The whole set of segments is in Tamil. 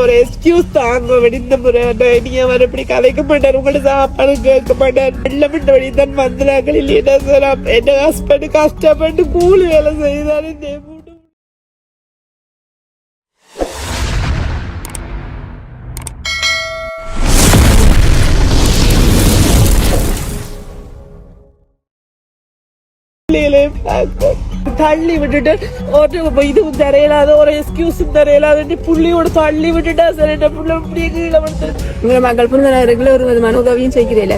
ஒரு எக்ஸ்கியூஸ் தாங்க இந்த முறை நீ அவர் எப்படி கதைக்க மாட்டார், உங்களோட சாப்பாடு கேட்க மாட்டார், வெள்ளப்பட்ட வழி தான் வந்தார்கள் இல்லையா சார். என்ன ஹஸ்பண்ட் கஷ்டப்பட்டு கூலி வேலை செய்தாரு. தள்ளி விட்டுட்டு ஒரு இதுவும் தரையிலாத ஒரு எக்ஸ்கியூஸும் தரையிலாத புள்ளியோட தள்ளி விட்டுட்டா சார். என்ன புள்ள அப்படியே கீழே வந்து உங்களை மக்கள் புரிந்த ஒரு விதமான உதவியும் செய்கிறீங்கள.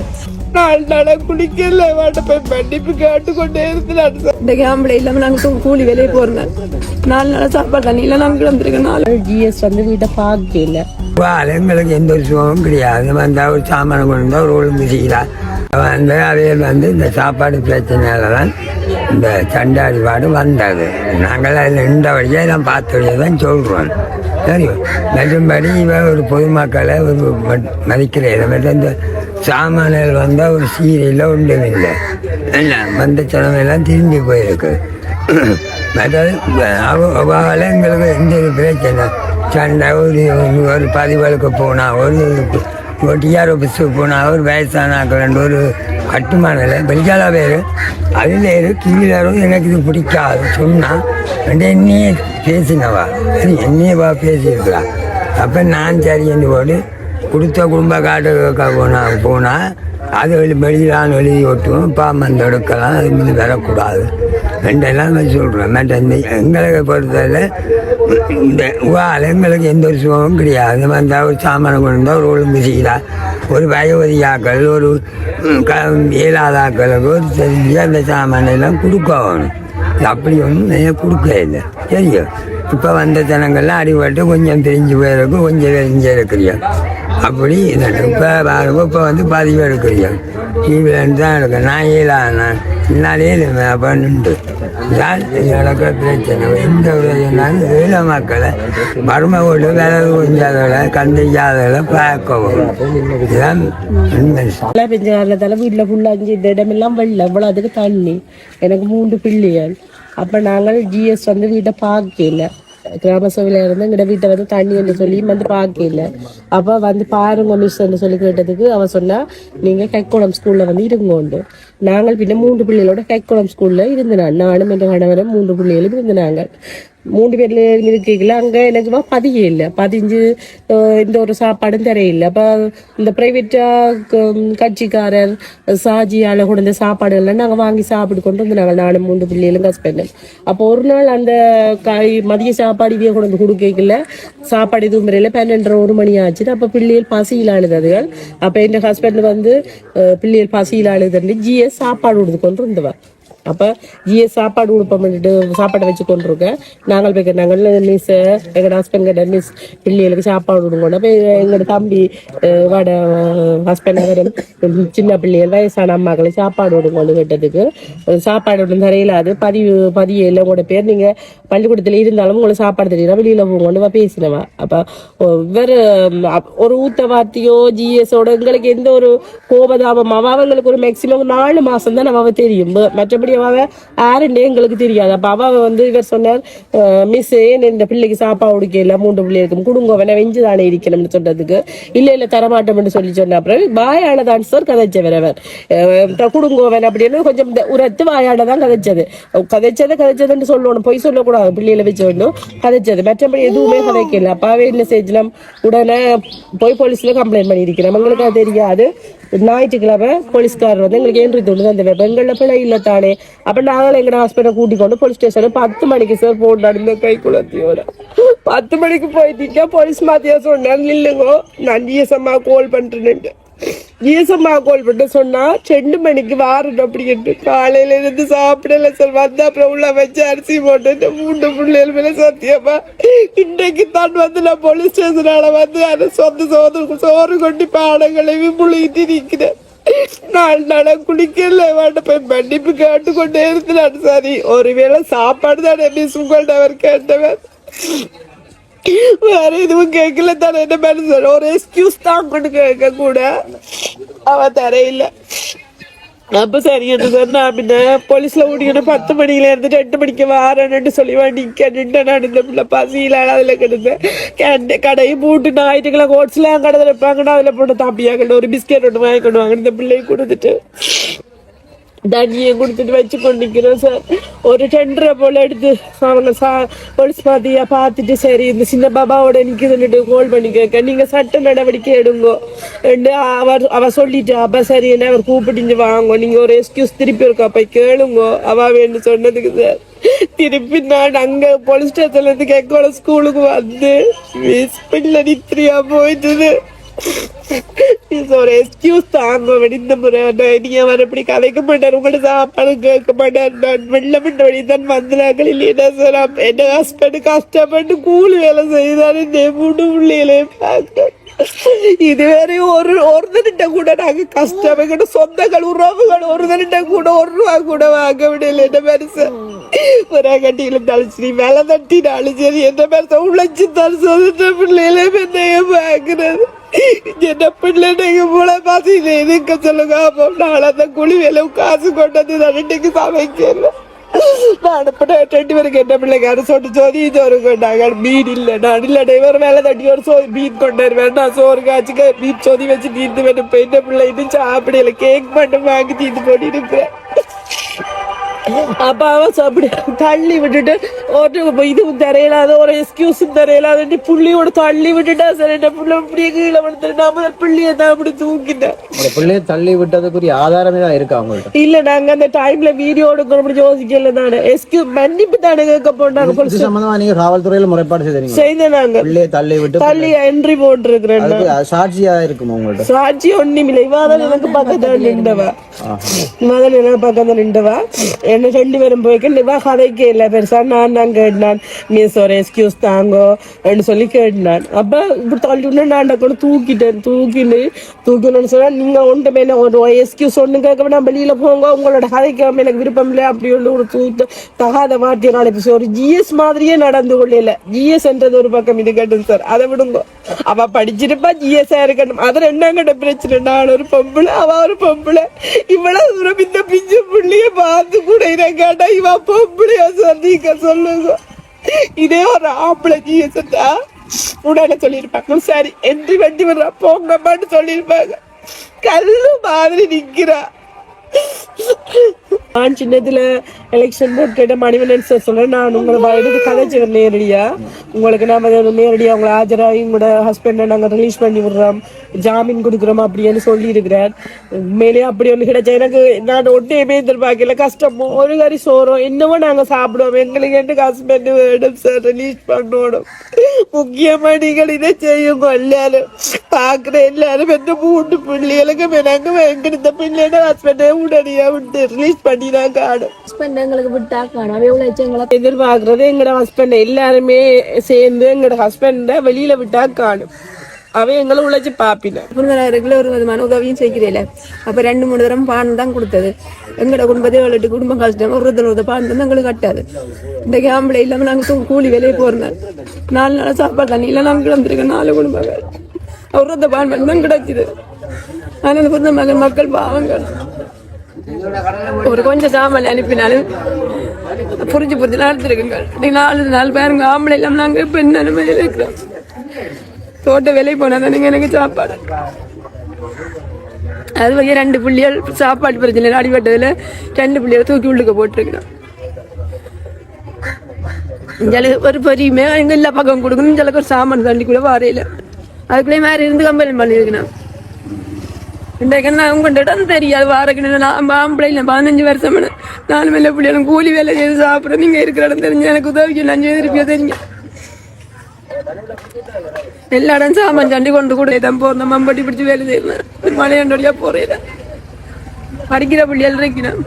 4 நாளா குளிக்கல வாட்ட போய் மன்னிப்பு கேட்டு கொண்டே இருந்தாரு சார். இந்த கேம்பிள் இல்லாம நாங்க கூலி வெளியே போறோம். 4 நாளா சாப்பாடு தண்ணி இல்ல நாங்க கிளம்பிருக்கோம். 4 ஜிஎஸ் வந்து வீட்டை பார்க்கல. எங்களுக்கு எந்த ஒரு சுகமும் கிடையாது. வந்தா ஒரு சாமான கொண்டு வந்தா ஒரு ஒழுங்கு செய்யலாம் வந்து அவையில் வந்து இந்த சாப்பாடு பிரச்சனையால தான் இந்த சண்டாடிபாடு வந்தது. நாங்கள் அதில் இந்த வழியாக எல்லாம் பார்த்த வழியாக தான் சொல்கிறோம். சரி, மற்றும்படி இவன் ஒரு பொதுமக்களை ஒரு மதிக்கிறேன். மற்ற இந்த சாமான்கள் வந்தால் ஒரு சீரியலில் ஒன்றும் இல்லை. என்ன வந்த சிலமையெல்லாம் திரும்பி போயிருக்கு. மற்றது அவளை எங்களுக்கு எந்த ஒரு பிரச்சனை சண்டை ஒரு பதிவுகளுக்கு போனால் ஒரு டிஆர் ஆஃபீஸுக்கு போனால் ஒரு வயசானாக்கள் ஒரு கட்டுமானம் வெளிக்கால பேர் அதில் கீழரும் எனக்கு இது பிடிக்காது சொன்னால் என்னையே பேசினவா, சரி என்னையவா பேசியிருக்கிறா. அப்போ நான் சரி என்று போட்டு கொடுத்த குடும்ப காட்டு போனால் அது வெளியிலான்னு எழுதி ஓட்டுவோம். பாம்பந்து எடுக்கலாம், அது மீது வரக்கூடாது ரெண்டெல்லாம் சொல்கிறேன். மற்ற இந்த எங்களுக்கு பொறுத்தவரை இந்த எங்களுக்கு எந்த ஒரு சுகமும் கிடையாது. வந்தால் ஒரு சாமானம் கொண்டு வந்தால் ஒரு ஒழுங்கு செய்யலாம். ஒரு வயோதிகாக்கள் ஒரு இயலாதாக்களுக்கு ஒரு தெரிஞ்சு அந்த சாமானெல்லாம் கொடுக்கணும். அப்படி ஒன்றும் நிறைய கொடுக்க இல்லை. சரியா, இப்போ வந்த ஜனங்கள்லாம் அடிபட்டு கொஞ்சம் தெரிஞ்சு போயிருக்கு, கொஞ்சம் தெரிஞ்சு இருக்கிறியா. அப்படி இப்போ இப்போ வந்து பதிவு எடுக்கிறீங்க டிவிலேருந்து தான் எடுக்க. நான் நான் என்னாலே அப்போ நின்று தான் நடக்கிற பிரச்சனை. எந்த பிரச்சனாலும் வேலை மக்களை மரும வீட்டு வேலை கொஞ்சாதவளை கண்டிக்காதவளை பார்க்கவும். இதுதான் மழை பெஞ்ச காரணத்தால் வீட்டில் ஃபுல்லாக இந்த இடமெல்லாம் வெள்ளம் எவ்வளோ அதுக்கு தண்ணி. எனக்கு 3 பிள்ளைகள். அப்போ நாங்கள் ஜிஎஸ் வந்து வீட்டை பார்க்கல. கிராம சபையில இருந்து எங்கட வீட்டை வந்து தண்ணி என்று சொல்லி வந்து பார்க்கல. அப்போ வந்து பாருங்க மிஸ் சொல்லி கேட்டதுக்கு அவன் சொன்னா நீங்க கைக்குளம் ஸ்கூல்ல வந்து இருங்கோண்டு. நாங்கள் பின்ன 3 பிள்ளைகளோட கைக்குளம் ஸ்கூல்ல இருந்தாங்க. நானும் என் கணவரும் 3 பிள்ளைகளும் இருந்தாங்க. 3 பேர்ல இருக்கீங்களா அங்கே எனக்கு பதியே இல்லை. 15 இந்த ஒரு சாப்பாடும் தரையில்லை. அப்போ இந்த பிரைவேட்டா கட்சிக்காரர் சாஜியால் கூட இந்த சாப்பாடுகள்லாம் நாங்கள் வாங்கி சாப்பிட்டு கொண்டு வந்து நாங்கள் 4 3 பிள்ளைகளும் ஹஸ்பண்டும். அப்போ ஒரு நாள் அந்த மதிய சாப்பாடு இவையை கொண்டு வந்து கொடுக்கல. சாப்பாடு இதுவும் முறையில் 12:30 1 மணி ஆச்சு. அப்போ பிள்ளைகள் பசியில் அழுதுகள். அப்போ என் ஹஸ்பண்ட் வந்து பிள்ளைகள் பசியில் அழுதுன்னு ஜிஎஸ் சாப்பாடு கொடுத்து கொண்டு இருந்தவர். அப்போ ஜிஎஸ் சாப்பாடு கொடுப்போம்ட்டு சாப்பாடை வச்சு கொண்டிருக்கேன். நாங்கள் போய் நாங்கள் மிஸ் எங்கள் ஹஸ்பண்ட் கிட்ட மிஸ் பிள்ளைகளுக்கு சாப்பாடு கொடுங்கோண்டு. அப்போ எங்களோட தம்பி வாட ஹஸ்பண்ட் அவரும் சின்ன பிள்ளைகள் வயசான அம்மாக்களை சாப்பாடு விடுங்கோண்டு கேட்டதுக்கு சாப்பாடு விடும் தரையில் அது பதிவு இல்லை உங்களோட பேர் நீங்கள் பள்ளிக்கூடத்தில் இருந்தாலும் உங்களை சாப்பாடு தெரியுதா வெளியில் போங்கோண்டு பேசினவா. அப்போ வேறு ஒரு ஊத்த வார்த்தையோ ஜிஎஸோட எங்களுக்கு எந்த ஒரு கோபதாபம் அவங்களுக்கு ஒரு மேக்சிமம் 4 மாதம் தான் நம்ம தெரியும். மற்றபடி யாருன்னே எங்களுக்கு தெரியாது. அப்ப அவ வந்து இவர் சொன்னார் மிஸ் இந்த பிள்ளைக்கு சாப்பாடு உடுக்கல 3 பிள்ளைகளுக்கும் குடுங்க வேணா வெஞ்சு தானே இருக்கணும்னு சொன்னதுக்கு இல்ல தரமாட்டோம்னு சொல்லி சொன்ன. அப்புறம் வாயானதான் சார் கதைச்சவர் குடுங்க வேணா அப்படின்னு கொஞ்சம் உரத்து வாயானதான் கதைச்சதுன்னு சொல்லணும். பொய் சொல்லக்கூடாது. பிள்ளைகளை வச்சு வேணும் கதைச்சது. மற்றபடி எதுவுமே கதைக்கல. அப்பாவே என்ன செஞ்சலாம் உடனே போய் போலீஸ்ல கம்ப்ளைண்ட் பண்ணியிருக்கிறோம். எங்களுக்கு அது தெரியாது. ஞாயிற்றுக்கிழமை போலீஸ்காரர் வந்து எங்களுக்கு ஏன்றி தோணுது அந்த பெண்கள பிள்ளை இல்லை தானே. அப்ப நாங்களும் எங்க ஹாஸ்பிட்டல் கூட்டிக் கொண்டு போலீஸ் ஸ்டேஷன் 10 மணிக்கு சார் போன் நடந்த கை குளத்தியோட 10 மணிக்கு போயிட்டீங்க. போலீஸ் மாத்தியா சொன்னேன் இல்லைங்கோ நான் ஜிஎஸ்எம்மா கால் பண்றேன்ட்டு. ஜிஎஸ்எம்மா கால் பண்ணிட்டு சொன்னா 2 மணிக்கு வாரணும் அப்படின்ட்டு. காலையில இருந்து சாப்பிடல சார். வந்து அப்புறம் உள்ள வச்சு அரிசி போட்டு 3 பிள்ளைகள் மேல சத்தியமா இன்றைக்கு தான் வந்து நான் போலீஸ் ஸ்டேஷனால வந்து அதை சோறு கொண்டு பாடங்களையும் புளிட்டு நிற்கிறேன். 4 நாளா குளிக்கல வாட்ட போய் மன்னிப்பு கேட்டு கொண்டே இருக்கிறான். சரி ஒருவேளை சாப்பாடு தானே மிஸ் உங்கள்ட்ட அவர் கேட்டவர் வேற எதுவும் கேட்கல தானே. என்ன மேல ஒரு எக்ஸ்கியூஸ் தான் கொண்டு கேட்க கூட அவ தரையில அப்ப சரி என்று சொன்னா பின்ன போலீஸ்ல ஓடிக்கணும் 10 மணில இருந்து 2 மணிக்கு வாரன்னு சொல்லி நிக்க நின்று நான் இந்த பிள்ளை பசியில அதுல கிடந்து கடையை பூட்டு ஞாயிற்றுக்கிழமை கோட்ஸ்ல கடை வைப்பாங்கன்னா அதுல போட்டு தாப்பியாக்கணும் ஒரு பிஸ்கெட் ஒன்று வாங்கிக்கணும் இந்த பிள்ளையை கொடுத்துட்டு தண்ணியை கொடுத்துட்டு வச்சு கொண்டிருக்கிறோம் சார். ஒரு 2:30 போல எடுத்து அவங்க போலீஸ் பாத்தியா பார்த்துட்டு சரி இந்த சின்ன பாபாவோட நிற்குதுன்னுட்டு கால் பண்ணி கேட்க நீங்க சட்ட நடவடிக்கை எடுங்கோ அவ சொல்லிட்டு அப்ப சரி என்ன அவர் கூப்பிட்டு வாங்க நீங்க ஒரு எக்ஸ்கியூஸ் திருப்பி இருக்கா போய் கேளுங்கோ அவ வேணும் சொன்னதுக்கு சார். திருப்பி நான் அங்க போலீஸ் ஸ்டேஷன்ல இருந்து கேட்க ஸ்கூலுக்கு வந்து மிஸ் பிள்ளை நித்திரியா போயிட்டுது ஒரு எக்ஸ்கியூஸ் தாங்க இந்த முறை நீங்க மறுபடி கதைக்க மாட்டார் உங்கள்ட்ட சாப்பாடு கேட்க மாட்டார் நான் வெள்ள பண்ண வழிதான் வந்தார்கள் இல்லையா சார். என் ஹஸ்பண்ட் கஷ்டப்பட்டு கூலி வேலை செய்தாரு மூணு பிள்ளைகளே பார்க்க இது வேற ஒருத்தனிட்ட கூட நாங்க கஷ்டப்பட்டு சொந்தங்கள் உறவுகள் ஒருத்தனிட்ட கூட ₹1 கூட வாங்க விடல என்ன பெருசு ஒரு கட்டியில இருந்தாலும் சரி வேலை தட்டினாலும் சரி என்ன பெருசா உழைச்சி தான் சொந்த பிள்ளைகளே என்னைய பாக்குறது என்ன பிள்ளை நீங்க போல பாசி இதுக்க சொல்லுங்க அப்போ நான் அந்த குழி வேலை காசு கொண்டது நான் இன்னைக்கு சமைக்கல நான் 2 பேருக்கு என்ன பிள்ளைக்காரு சொட்டு சோதி சோறு கொண்டாங்க மீன் இல்லை நான் இல்லை ஒரு வேலை தட்டி ஒரு மீன் கொண்டு வருவேன் நான் சோறு காய்ச்சி மீன் சொதி வச்சு தீர்த்து வேணும் என்ன பிள்ளை இது சாப்பிடல கேக் மட்டும் வாங்கி தீர்த்து போட்டு இருக்கிறேன். அப்ப அவன் அப்படி தள்ளி விட்டுட்டு ஒரு இதுவும் தெரியலாத ஒரு எக்ஸ்கியூஸும் தெரியலாத புள்ளியோட தள்ளி விட்டுட்டா சரி என்ன புள்ள அப்படியே கீழே விடுத்து நான் முதல் பிள்ளைய தான் அப்படி தூக்கிட்டேன். பிள்ளைய தள்ளி விட்டதுக்குரிய ஆதாரமே தான் இருக்கு அவங்கள்ட்ட இல்ல நாங்க அந்த டைம்ல வீடியோ எடுக்கணும் அப்படி யோசிக்கல தானே எக்ஸ்கியூஸ் மன்னிப்பு தானே கேட்க போட்டாங்க சம்பந்தமா நீங்க காவல்துறையில முறைப்பாடு செய்த நாங்க பிள்ளைய தள்ளி விட்டு தள்ளி என்ட்ரி போட்டுருக்கிறேன் சாட்சியா இருக்குமா உங்கள்ட்ட சாட்சி ஒண்ணுமில்லை இவாதான் எனக்கு பக்கத்துல நின்றவா முதல்ல எனக்கு பக்கத்துல நின்றவா என்ன 2 பேரும் போய்க்கு இவா கதைக்கே இல்லை பெருசா நான் கேட்டான் மிஸ் ஒரு எக்ஸ்கியூஸ் தாங்கோ சொல்லி கேட்டான். அப்ப இப்படி தள்ளி நான் கூட தூக்கின்னு சொன்னா நீங்க ஒன்று மேல ஒரு எக்ஸ்கியூஸ் ஒண்ணு கேட்க நான் வெளியில போங்க உங்களோட கதைக்காம எனக்கு விருப்பம் இல்லை அப்படி ஒன்று ஒரு தகாத வார்த்தையினால ஒரு ஜிஎஸ் மாதிரியே நடந்து கொள்ளல. ஜிஎஸ் என்றது ஒரு பக்கம் இது கேட்டு சார் அதை விடுங்க அவ படிச்சிருப்பா ஜிஎஸ் இருக்கணும் அதுல என்ன கிட்ட பிரச்சனை நான் ஒரு பொம்பளை அவ ஒரு பொம்பளை இவ்வளவு தூரம் இந்த பிஞ்சு புள்ளிய பார்த்து கூட கேட்டா இவ பொம்பளையா சொல்லிக்க சொல்லுங்க இதே ஒரு ஆம்பளை ஜிஎஸ்டா உடனே சொல்லியிருப்பாங்க சரி என்ட்ரி வண்டி வர்றா போங்கம்மான்னு சொல்லியிருப்பாங்க. கல்லு மாதிரி நிக்கிறா. நான் சின்னதுல எலெக்ஷன் போட்டு கேட்ட மணிவண்ணன் சார் சொல்றேன் நான் உங்களை எடுத்து கதைச்சவர் நேரடியா உங்களுக்கு நாம நேரடியா உங்களை ஆஜராகி உங்களோட ஹஸ்பண்டை நாங்க ரிலீஸ் பண்ணி விடுறோம் ஜாமீன் கொடுக்குறோம் அப்படின்னு சொல்லி இருக்கிறேன். உண்மையிலேயே அப்படி ஒண்ணு கிடைச்சா எனக்கு நான் ஒன்றையுமே எதிர்பார்க்கல கஷ்டமோ ஒரு கறி சோறும் என்னவோ நாங்க சாப்பிடுவோம் எங்களுக்கு எந்த ஹஸ்பண்ட் வேணும் சார் ரிலீஸ் பண்ணணும் முக்கியமா நீங்கள் இதை செய்யுங்க எல்லாரும் பாக்குற எல்லாரும் எந்த 3 பிள்ளைகளுக்கு நாங்க எங்க இந்த பிள்ளையோட ஹஸ்பண்டே உடனடியா விட்டு ரிலீஸ் பண்ணி தான் காணும் எங்களுக்கு விட்டா காணும் எதிர்பார்க்கறது எங்களோட ஹஸ்பண்ட் எல்லாருமே சேர்ந்து எங்களோட ஹஸ்பண்ட வெளியில விட்டா காணும் அவன் எங்களை உழைச்சி பாப்பின ஒரு விதமான உதவியும் செய்கிறேன். அப்ப 2-3 தரம் பான் தான் கொடுத்தது எங்களோட குடும்பத்தை 7-8 குடும்பம் கஷ்டம் ஒரு பான் தான் எங்களுக்கு கட்டாது. இந்த கேம்பிள இல்லாம நாங்க கூலி வேலையை போறோம் 4 நாள் சாப்பாடு தண்ணி இல்லை நாங்க கிளம்பிருக்கோம் 4 குடும்பங்கள் ஒரு பான் பண்ணி தான் கிடைச்சிது. ஆனா அந்த மகன் மக்கள் பாவங்கள் ஒரு கொஞ்சம் சாமான் அனுப்பினாலும் புரிஞ்சு நடத்திருக்குங்க 4 பேருங்க ஆம்பளை இல்லாம நாங்க இப்ப என்ன நிலைமையில இருக்கிறோம். தோட்ட வேலை போனா தானுங்க எனக்கு சாப்பாடு அது வகையா 2 பிள்ளைகள் சாப்பாடு பிரச்சனை அடிபட்டதுல 2 பிள்ளைகள் தூக்கி உள்ளுக்க போட்டிருக்கிறோம். ஒரு பெரியுமே எங்க எல்லா பக்கம் கொடுக்கணும் ஜலக்கு ஒரு சாமான் தண்ணிக்குள்ள வரையில அதுக்குள்ளே மாதிரி இருந்து கம்பெனி பண்ணியிருக்கணும். இன்றைக்கு நான் உங்கள்கிட்ட இடம் தெரியாது வாரக்கிட்டு நான் ஆம்பளை இல்லை 15 வருஷம் 4 மேலே பிள்ளைகளும் கூலி வேலை செய்து சாப்பிட்றேன் நீங்கள் இருக்கிற இடம் தெரிஞ்சு எனக்கு உதவிக்கு 5 திருப்பியோ தெரியுங்க எல்லா இடம் சாமான் சண்டி கொண்டு கூட தான் போகிறேன் மம்பட்டி பிடிச்சி வேலை செய்யணும் மலையாண்டோடியா போகிறேன் படிக்கிற பிள்ளைகள் இருக்கணும்